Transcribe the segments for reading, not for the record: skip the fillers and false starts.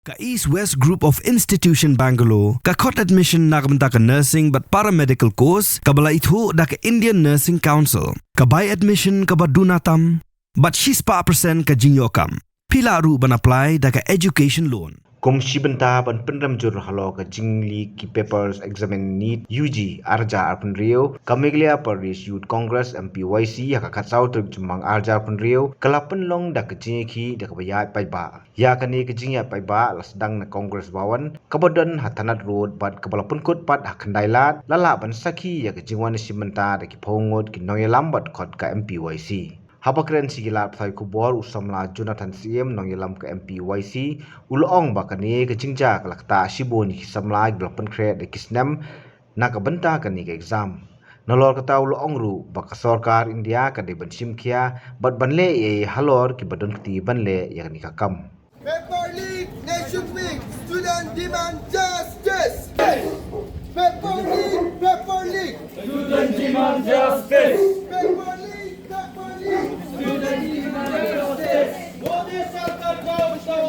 Ka East West Group of Institution Bangalore, ka khot admission na kabanta ka nursing but paramedical course, ka bala ithu da ka Indian Nursing Council, ka buy admission ka badunatam, but she's pa percent ka jinyokam. Pila ru ban apply da ka education loan. Kum shibanta ban penram jur halo ka jingli ki papers examine need UG arja arpan rio kameglia parish youth congress MPYC ya ka khatsau truk jumang arja arpan rio kalapan long da ka jingki da ka bayat pai ba ya ka ni ka jingya pai ba lasdang na congress bawan kabadan hatanat road bat kabalapun kut pat hakandailat lala ban saki ya ka jingwan shibanta da ki phongot ki noyalam bat khot ka MPYC Habakren sigila pthai kubor usamla Jonathan CM nongyelam ke MPYC ulong bakani ke jingja kalakta shiboni samla glapan kre de kisnem nakabenta kani ke exam nolor kata ulong ru baka sarkar India ka de bansim kia bat banle e halor ki badon kti banle yakni kakam Paper League Nation Week student demand justice Paper League student demand justice Paper League student demand justice Modi sarkar ko bachao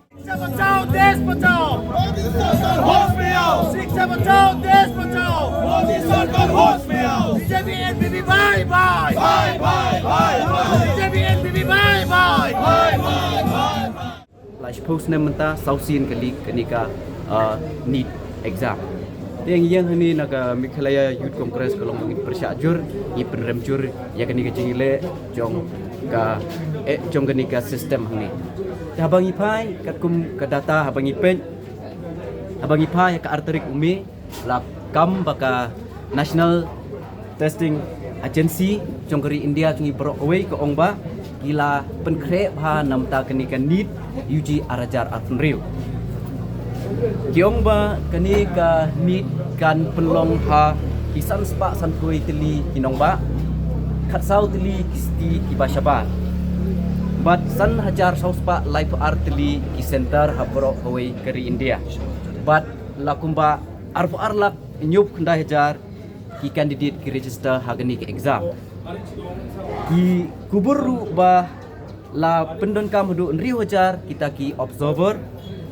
शिक्षा बचाओ देश बचाओ Modi sarkar hosh mein aao शिक्षा बचाओ देश बचाओ Modi sarkar hosh mein aao BJP NPP bye bye bye bye BJP NPP bye bye Like suppose namanta sausin kali kenika need exam. Yang hani naga Mikhalaya Youth Congress kalau mungkin persyajur, i penremjur ya kenika jingile jong ka jong kenika sistem hani. Habang ipai kum ka data habang ipen habang ipai ka arterik umi la kam baka National Testing Agency jong keri India jungi berok away ke ongba gila penkre ha namta kenika need UG arajar arfunriu kiongba kenika need kan penlong ha kisan spa sankui teli kinongba khatsau teli kisti kibashaba but san hajar sauspa life arteli ki center ha berok away keri India but lakumba arfu arlak nyup kenda hajar ki candidate ki register hagani ke exam ki kubur ba la pendon kam hudu nriu hajar kita ki observer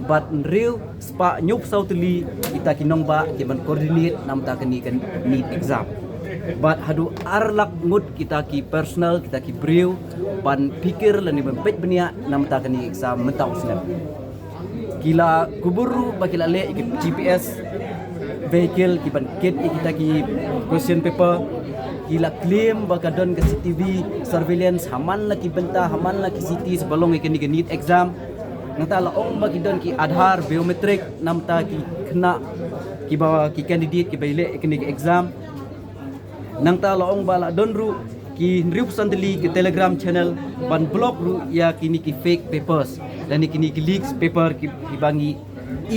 but nriu spa nyup sautli kita ki nongba ki ban coordinate nam ta kani kan need exam but hadu arlak ngut kita ki personal kita ki briu ban pikir lani ban pet benia nam ta kani exam mentau snap kila kubur ba kila le GPS vehicle ki ban kit kita ki question paper gila claim bakadon ke CCTV surveillance haman lagi benta haman lagi city sebelum ikan need exam nata la ong bakidon ki Aadhaar biometrik namta ki kena ki bawa ki candidate ki baile ikan exam nangta la ong bala donru ki nriup sandeli ki Telegram channel ban blog ru ya kini ki fake papers dan kini ki leaks paper ki bangi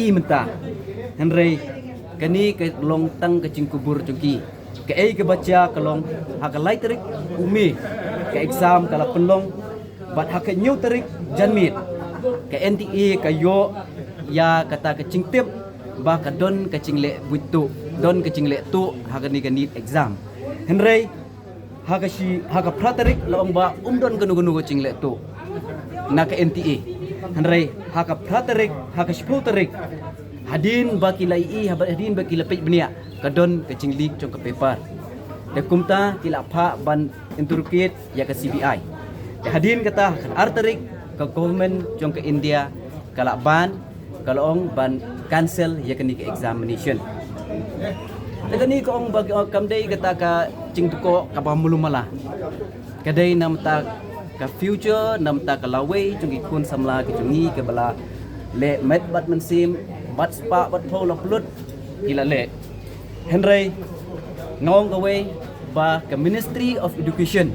i menta henry kani ke long tang ke cingkubur jungki ke ke baca kalong hak laiterik umi ke exam kala penlong bat hak new terik janmit ke NTA ke yo ya kata ke cingtip ba ka don ke cingle buitu don ke cingle tu hak ni ke need exam henry hak si hak praterik long ba don ganu ke cingle tu na ke NTA henry hak praterik hak sepulterik hadin baki lai hadin baki lapik benia kadon ke cinglik jong ke paper de kumta kila pha ban interrogate ya ke CBI de hadin kata arterik ke government jong ke India kala ban kalong ban cancel ya ke ni ke examination de ni ko ong bagi kamdei kata ka cingtuko ka pamulumala kadai namta ka future namta ka lawe jong ikun samla ke jongi ke bala le met bat mensim bat spa bat phola plut gila le Henry ngong away ba ke Ministry of Education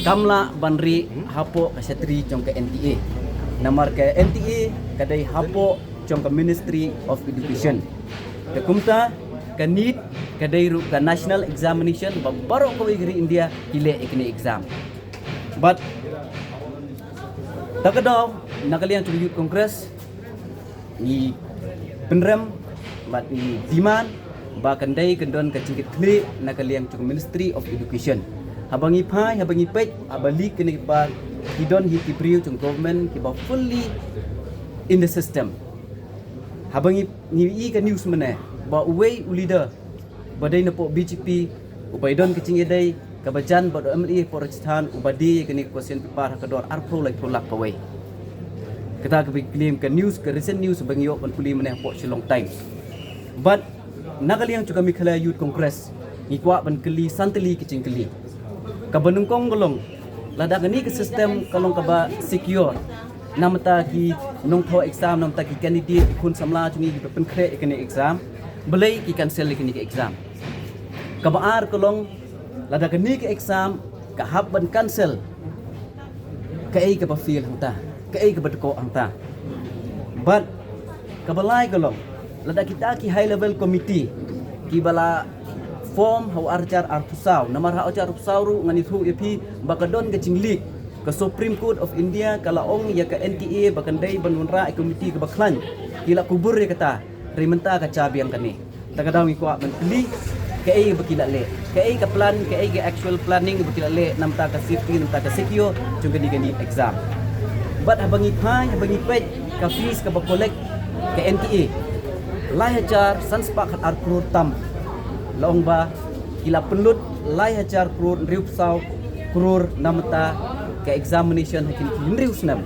kamla banri hapo ka setri jong ke NTA namar ke NTA kadai hapo jong ke Ministry of Education ke kumta ke need kadai ru ka national examination ba baro ko igri India kile ikni exam but takadaw nakalian to youth congress ni penrem bat ni demand ba kandai kendon ka cingkit kli nakaliang chung Ministry of Education habangi pai habangi pet abali kini ba hidon hiti priu chung government ki ba fully in the system. Habangi ni ka news mana ba uway leader badai na po BJP upaidon kicing edai kabajan ba MLA po Rajasthan ubadi kini question paper kador arpro like prolak kawai. Kita ka claim ka news ka recent news bangyo pan puli mana po long time. But nakaliang juga mikhala youth congress ngikwa ban keli santeli kicing keli. Kabanungkong golong lada gani ke system kalong kaba secure namta ki nong tho exam namta ki candidate kun samla chungi ki pen kre ikani exam belai ki cancel ikani ke exam kabaar kolong lada gani ke exam ka hab ban cancel ka ai ka ba feel hanta ka ai ka ba ko hanta but kabalai kolong lada kita ki high level committee ki bala form hau arjar arpusau namar hau arjar arpusau ru ngani thu epi bakadon ke jinglik ke Supreme Court of India kalaong ya ke NTA bakandai banunra komiti ke baklan kila kubur dia kata rimenta ka cabiang kani takadaw ngikwa mentli ke ai bakila le ke ai ka plan ke ai ke actual planning bakila le namta ka safety namta ka secure chung gani exam but habangi phai habangi pet ka fees ka bakolek ke NTA lai hajar sanspa khat ar crore tam laong ba kila penlut lai hajar crore riupsau crore namta ke examination hakin kinriu snam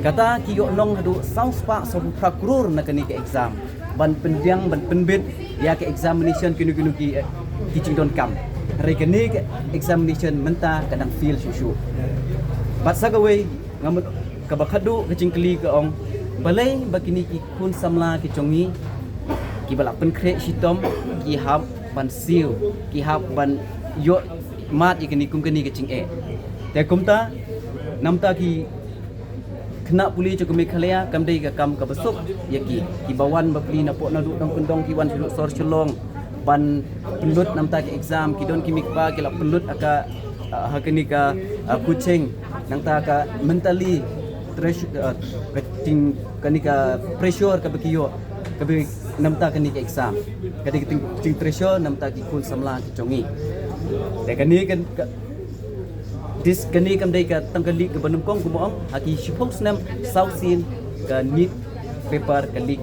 kata ki yo nong hadu saus pa so prakurur na kani ke exam ban pendiang ban penbit ya ke examination kinu ki cingdon kam re kani ke examination menta kadang feel susu bat sagawai ngamut kabakhadu ke cingkli ke ong balai bakini ki kun samla ki chongi ki bala pen kre sitom ki hab ban seal ki hab ban yo mat ikani kum kani ke cing te kumta namta ki kena puli cukup Meghalaya kamdai ka kam ka besuk yaki ki bawan bapli na po na du nang pendong ki wan suluk sor chelong ban pelut namta ki exam ki don ki mikba ki la pelut aka hakani ka kucing nangta ka mentally stress ka ting kani ka pressure ka bekiyo ka be namta kani ka exam kadi ki ting pressure namta ki kun samla ki chongi te kani kan dis kani kam dai ka tangkali ke banungkong kumoong haki shipong snam sausin ka nit paper kali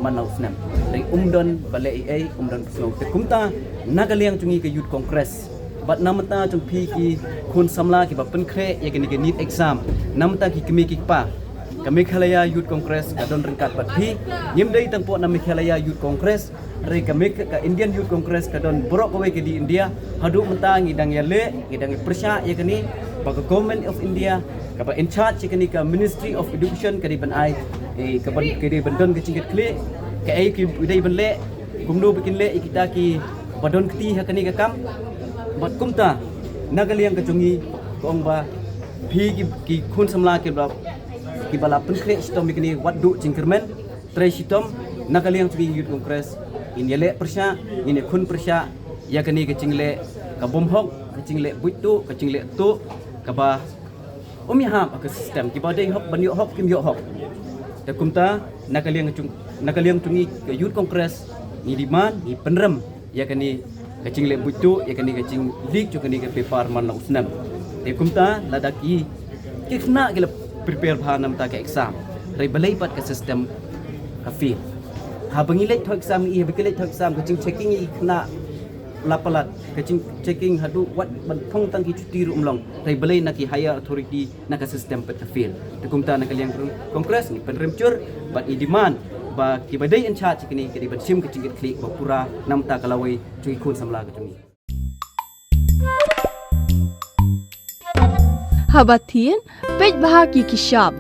manau snam dari umdon balai ai umdon snow te kumta nagaliang chungi ke youth congress bat namata chung phi ki kun samla ki bapen kre ya kani ke nit exam namata ki kemi ki pa ka Meghalaya youth congress ka don rengkat bat phi nyim dai tangpo na Meghalaya youth congress re ka Indian youth congress ka don borok kowe ke di India hadu mentang ngidang ya le ngidang persya ya kani bagi government of India kapa in charge kini ka Ministry of Education kadi ban ai kapa kedi bandon ke cingket kle ke ai ki udai ban le kumno bikin le kita ki badon keti hakani ka kam bat kumta nagaliang ka chungi kong ba phi ki khun samla ke ki bala penkle sitom bikini wadu cingkermen tre sitom nagaliang chungi youth congress ini le persya ini khun persya ya kani ke cingle ka bomhok ke cingle buitu ke cingle tu kaba umiham ke sistem ki badai hok banyo hok kim yo hok te kumta nakaliang tungi ke youth congress ni diman ni penrem ya kani kacing le butu ya kani kacing lik jo kani ke paper man usnam te kumta ladaki kikna gila prepare bhanam ta ke exam rai balai pat ke sistem kafi ha bangilek tho exam i bangilek tho exam kacing checking i kna lapalat kacing checking hadu wat bantong tangki cuti ru umlong rai balai naki higher authority naka system petafil tekumta nakaliang kongres ni penremcur bat i demand ba ki badai in charge kini kedi bat sim kacing klik ba pura namta kalawai cungi kun samla kacungi Habatin pej bahagi kashab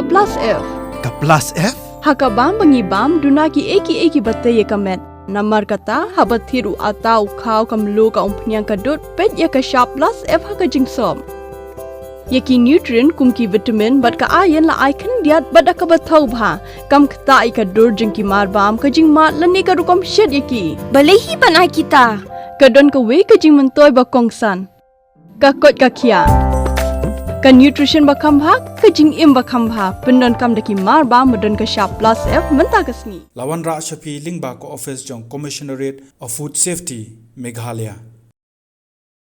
plus F Ka plus F? hakabam bangibam dunaki eki bataye kamet Namar kata habat thiru atau kau kamlu ka umpnyang kadut pet ya ka sharp plus F ha ka jingsom. Yaki nutrient kumki vitamin bat ka iron la icon diat bat ka bathau bha kam kta I ka dur jingki mar bam ka jing mat lani ka rukom shed yaki. Balehi banai kita. Ka don ka we ka jing mentoy ba kongsan. Ka kot ka kia. Ka nutrition ba kam bha ka jing im ba kam bha pendon kam daki mar bam don ka sharp plus F menta ka sni. Lawan Ra Shafi Lingba ko office jong Commissionerate of Food Safety Meghalaya.